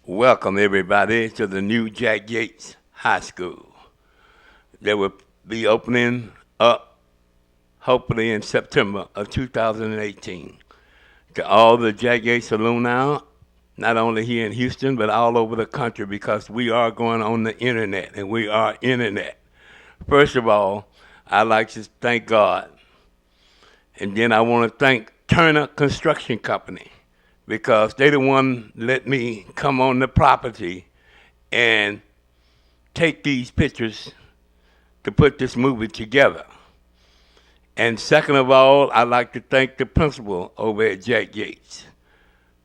Welcome everybody to the new Jack Yates High School. They will be opening up hopefully in September of 2018. To all the Jack Yates alumni, not only here in Houston, but all over the country, because we are going on the internet and we are internet. First of all, I'd like to thank God. And then I want to thank Turner Construction Company, because they the one let me come on the property and take these pictures to put this movie together. And second of all, I'd like to thank the principal over at Jack Yates,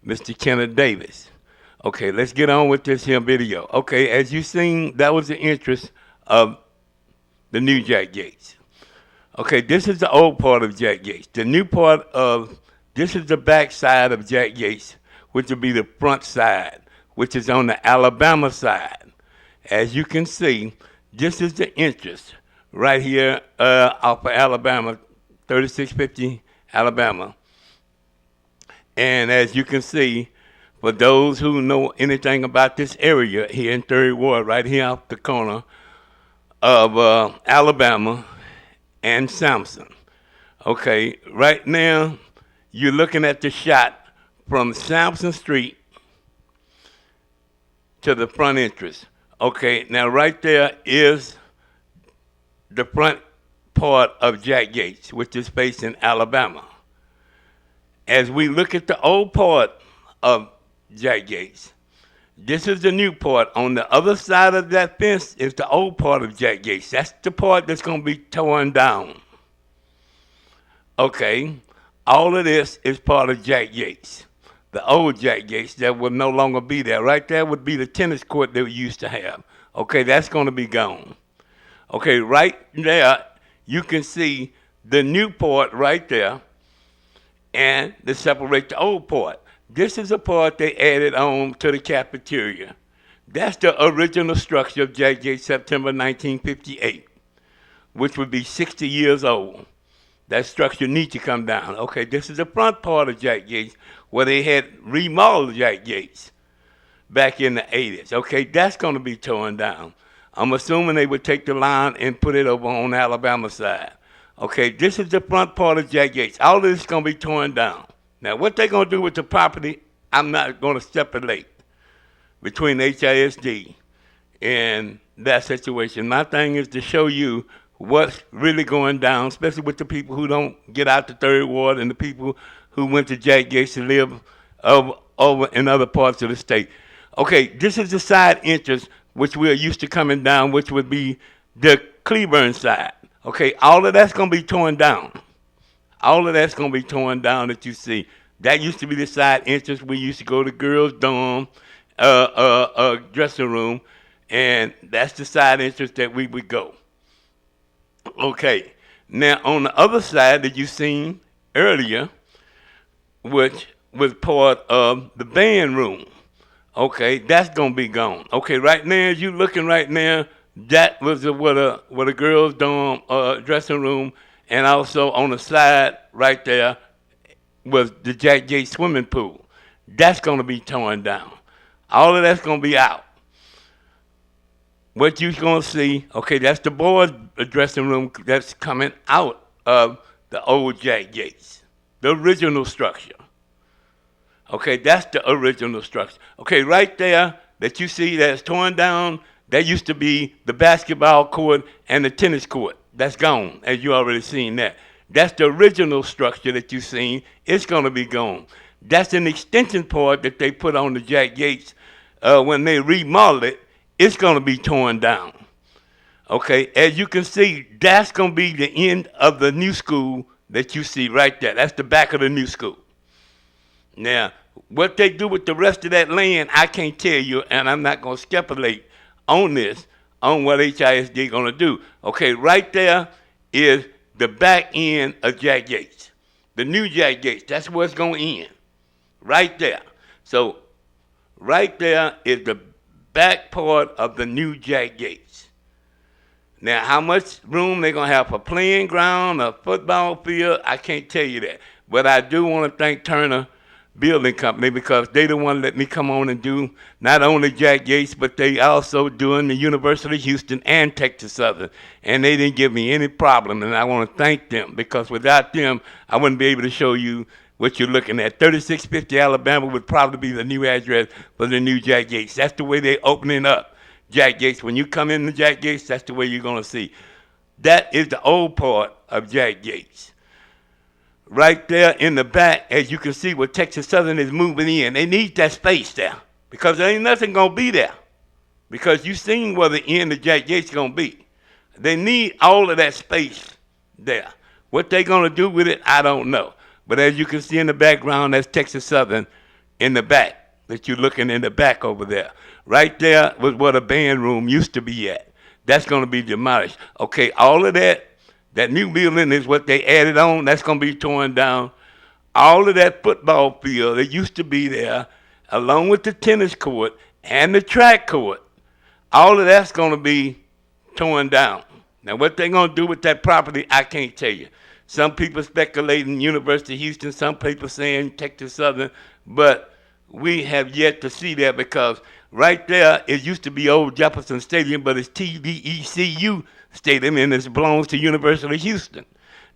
Mr. Kenneth Davis. Okay, let's get on with this here video. Okay, as you seen, that was the interest of the new Jack Yates. Okay, this is the old part of Jack Yates. The new part of, this is the back side of Jack Yates, which will be the front side, which is on the Alabama side. As you can see, this is the entrance right here off of Alabama, 3650 Alabama. And as you can see, for those who know anything about this area here in 3rd Ward, right here off the corner of Alabama and Sampson. Okay, right now, you're looking at the shot from Sampson Street to the front entrance. Okay, now right there is the front part of Jack Yates, which is facing Alabama. As we look at the old part of Jack Yates, this is the new part. On the other side of that fence is the old part of Jack Yates. That's the part that's going to be torn down. Okay, all of this is part of Jack Yates, the old Jack Yates that will no longer be there. Right there would be the tennis court that we used to have. Okay, that's going to be gone. Okay, right there, you can see the new part right there, and they separate the old part. This is a part they added on to the cafeteria. That's the original structure of Jack Yates, September 1958, which would be 60 years old. That structure needs to come down. Okay, this is the front part of Jack Yates, where they had remodeled Jack Yates back in the 80s. Okay, that's going to be torn down. I'm assuming they would take the line and put it over on the Alabama side. Okay, this is the front part of Jack Yates. All of this is going to be torn down. Now, what they're going to do with the property, I'm not going to speculate between HISD and that situation. My thing is to show you what's really going down, especially with the people who don't get out the 3rd Ward and the people who went to Jack Yates to live over in other parts of the state. Okay, this is the side entrance, which we're used to coming down, which would be the Cleburne side. Okay, all of that's going to be torn down. All of that's going to be torn down that you see. That used to be the side entrance. We used to go to girls' dorm, dressing room, and that's the side entrance that we would go. Okay, now on the other side that you seen earlier, which was part of the band room, okay, that's going to be gone. Okay, right now, as you looking right now, that was where the girls' dorm, dressing room, and also on the side right there was the Jack Yates swimming pool. That's going to be torn down. All of that's going to be out. What you're going to see, okay, that's the boys' dressing room that's coming out of the old Jack Yates, the original structure. Okay, that's the original structure. Okay, right there that you see that's torn down, that used to be the basketball court and the tennis court. That's gone, as you already seen that. That's the original structure that you seen. It's going to be gone. That's an extension part that they put on the Jack Yates when they remodeled it. It's going to be torn down. Okay, as you can see, that's going to be the end of the new school that you see right there. That's the back of the new school. Now, what they do with the rest of that land, I can't tell you, and I'm not going to speculate on this, on what HISD going to do. Okay, right there is the back end of Jack Yates. The new Jack Yates, that's where it's going to end. Right there. So, right there is the back part of the new Jack Yates. Now, how much room they're going to have for playing ground, a football field, I can't tell you that. But I do want to thank Turner building company because they the one let me come on and do not only Jack Yates, but they also doing the University of Houston and Texas Southern. And they didn't give me any problem, and I want to thank them because without them, I wouldn't be able to show you what you're looking at. 3650 Alabama would probably be the new address for the new Jack Yates. That's the way they're opening up Jack Yates. When you come into Jack Yates, that's the way you're going to see. That is the old part of Jack Yates. Right there in the back, as you can see, where Texas Southern is moving in. They need that space there because there ain't nothing going to be there because you seen where the end of Jack Yates is going to be. They need all of that space there. What they going to do with it, I don't know. But as you can see in the background, that's Texas Southern in the back that you're looking in the back over there. Right there was where the band room used to be at. That's going to be demolished. Okay, all of that new building is what they added on. That's going to be torn down. All of that football field that used to be there, along with the tennis court and the track court, all of that's going to be torn down. Now, what they're going to do with that property, I can't tell you. Some people speculating University of Houston, some people saying Texas Southern, but we have yet to see that because right there, it used to be old Jefferson Stadium, but it's TVECU Stadium, and it belongs to University of Houston.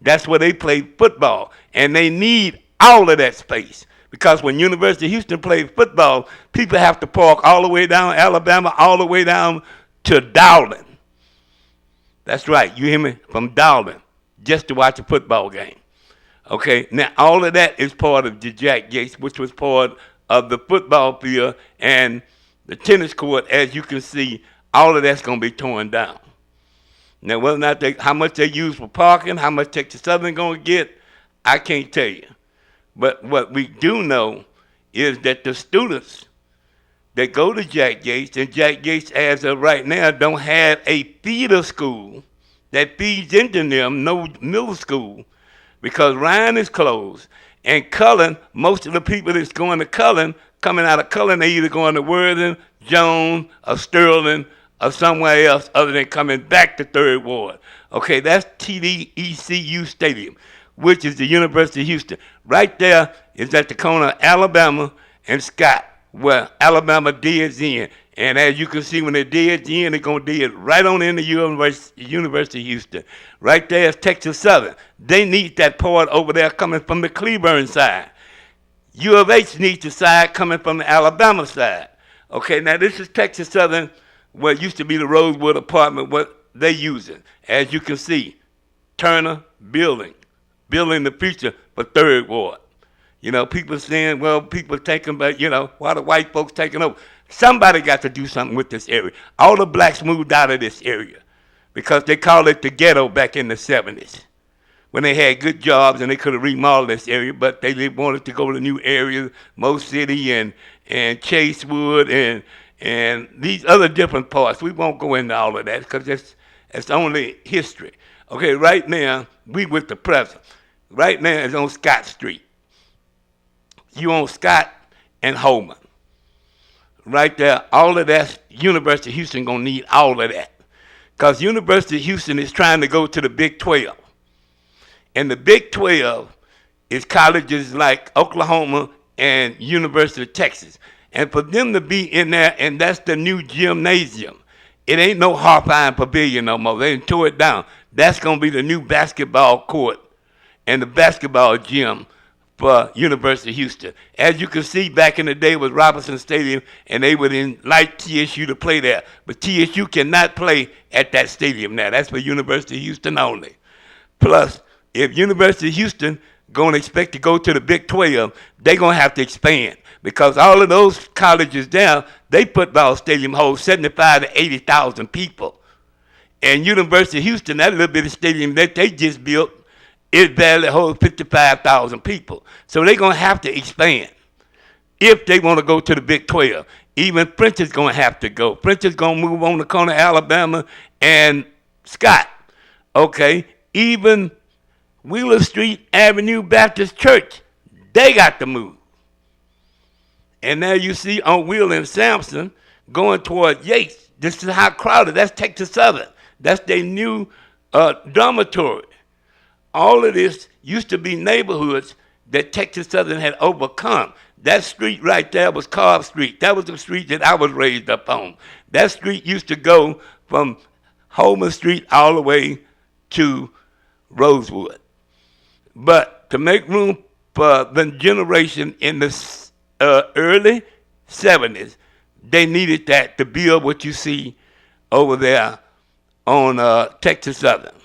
That's where they play football, and they need all of that space because when University of Houston plays football, people have to park all the way down Alabama, all the way down to Dowling. That's right, you hear me? From Dowling, just to watch a football game. Okay, now all of that is part of the Jack Yates, which was part of the football field and the tennis court. As you can see, all of that's going to be torn down. Now, whether or not how much they use for parking, how much Texas Southern going to get, I can't tell you. But what we do know is that the students that go to Jack Yates, and Jack Yates as of right now don't have a feeder school that feeds into them, no middle school, because Ryan is closed. And Cullen, most of the people that's going to Cullen, coming out of Cullen, they either going to Worthing, Jones, or Sterling, or somewhere else other than coming back to Third Ward. Okay, that's TVECU Stadium, which is the University of Houston. Right there is at the corner of Alabama and Scott, where Alabama digs in. And as you can see, when they dig in, they're going to dig right on into University of Houston. Right there is Texas Southern. They need that part over there coming from the Cleburne side. U of H needs the side coming from the Alabama side. Okay, now this is Texas Southern, what used to be the Rosewood apartment, what they using. As you can see, Turner building the future for Third Ward. You know, people saying, well, people taking, but you know, why the white folks taking over? Somebody got to do something with this area. All the blacks moved out of this area because they called it the ghetto back in the 70s when they had good jobs and they could have remodeled this area, but they wanted to go to new areas, Mo City and Chasewood and these other different parts. We won't go into all of that because it's only history. Okay, right now, we with the present. Right now, it's on Scott Street. You on Scott and Holman. Right there, all of that, University of Houston going to need all of that. Because University of Houston is trying to go to the Big 12. And the Big 12 is colleges like Oklahoma and University of Texas. And for them to be in there, and that's the new gymnasium. It ain't no Harp Iron Pavilion no more. They tore it down. That's going to be the new basketball court and the basketball gym for University of Houston. As you can see, back in the day was Robertson Stadium, and they would invite TSU to play there. But TSU cannot play at that stadium now. That's for University of Houston only. Plus, if University of Houston going to expect to go to the Big 12, they're going to have to expand. Because all of those colleges down, they football stadium holds 75 to 80,000 people. And University of Houston, that little bit of stadium that they just built, it barely holds 55,000 people. So they're going to have to expand if they want to go to the Big 12. Even French is going to have to go. French is going to move on the corner of Alabama and Scott. Okay? Even Wheeler Street Avenue Baptist Church, they got to move. And now you see on Wheeler and Sampson going toward Yates. This is how crowded. That's Texas Southern. That's their new dormitory. All of this used to be neighborhoods that Texas Southern had overcome. That street right there was Carr Street. That was the street that I was raised up on. That street used to go from Holman Street all the way to Rosewood. But to make room for the generation in the early 70s, they needed that to build what you see over there on Texas Southern.